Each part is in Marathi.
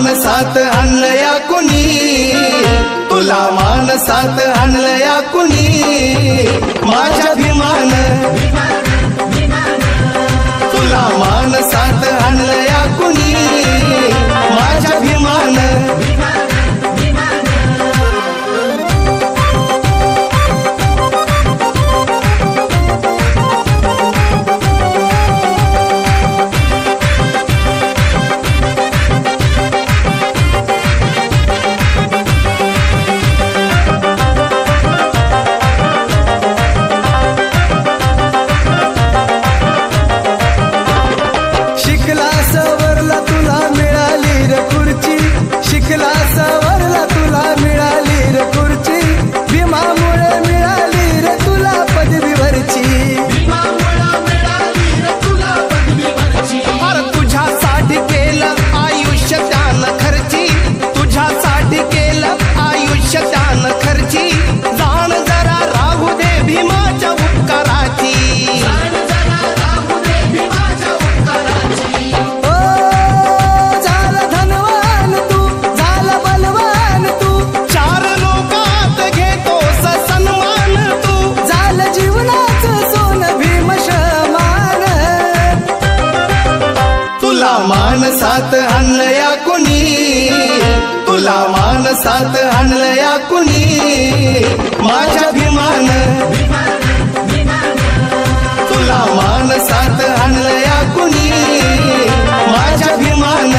मानसात आणलया कुणी, तुला मानसात आणलया कुणी, माझ्या भीमान तुला मानसात आणलया कुणी, माझ्या भीमान शिकला सवरला तुला मिळाली रे खुर्ची, शिकला सवरला तुला मिळाली रे खुर्ची, भीमामुळे मिळाली रे तुला पदवीवरची, अरे तुझ्यासाठी केलं आयुष्य त्यानं खर्ची, तुझ्यासाठी केलं आयुष्य त्यानं खर्ची, जाण जरा राहू दे भीमाच्या उपकाराची, मानसात आणलया कुणी, तुला मानसात आणलया कुणी, माझ्या भीमान तुला मानसात आणलया कुणी, माझ्या भीमान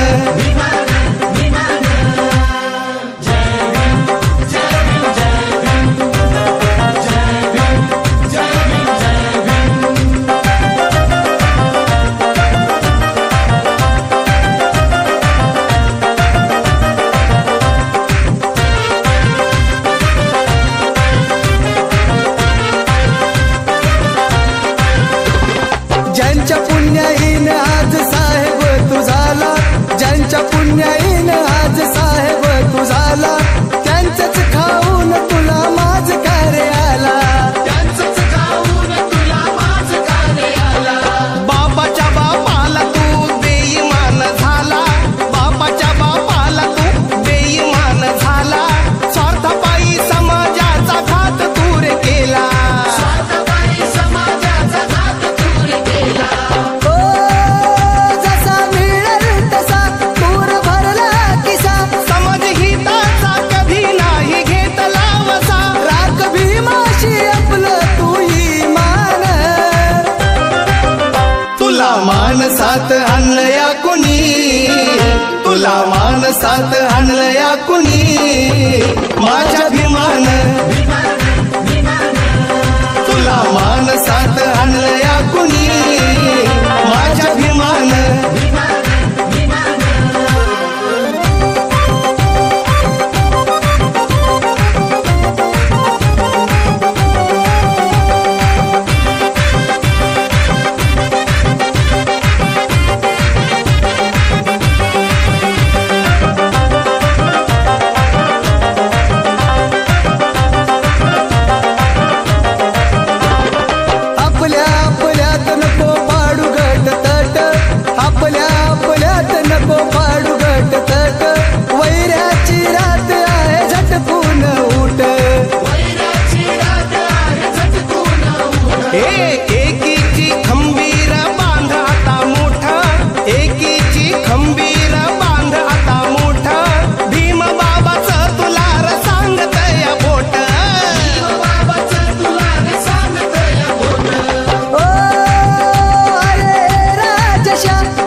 ज्यांच्या पुण्याईन आज साहेब तू झाला, ज्यांच्या पुण्याईन आज साहेब तू झाला, त्यांचंच खाऊन तुला माझ कार्य आला, त्यांचंच खाऊन तुला माझ कार्य आला, बापाच्या बापाला तू बेईमान झाला, बापाच्या बापाला तू बेईमान झाला, स्वार्थापायी समाजाचा घात तू रे केला, स्वार्थापायी समाजाचा घात तू रे केला, जसा मिळेल तसा तूर भरला किसा, समाजहिताचा कधी नाही घेतला वसा, राख भीमाशी आपलं तू ईमान, तुला मानसात आणलया कुणी, तुला मानसात आणलया कुणी, माझ्या भीमान तुला मानसात आणलया कुणी, माझ्या भीमान आपल्या आपल्यात नको पाडू गट तट, आपल्या आपल्यात नको पाडू गट तट, वैऱ्याची रात आहे झटकून उठ, एकीची खंबीर बांध आता मोठा, एकीची खंबीर बांध आता मोठा, भीम बाबाचं तुला र सांगतया बोट,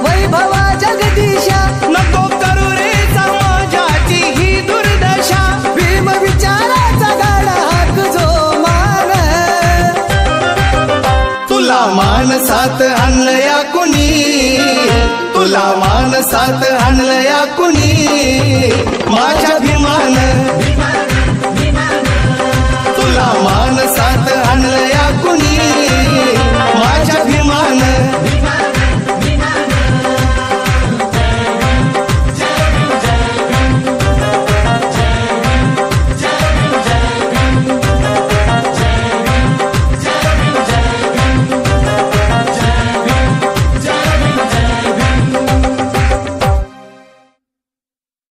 वैभवा जगदीशा नको करू रे समाजाची ही दुर्दशा, भीम विचाराचा गाडा हाक जो मान, तुला मानसात आणलया कुणी, तुला मानसात आणलया कुणी, माझ्या भीमान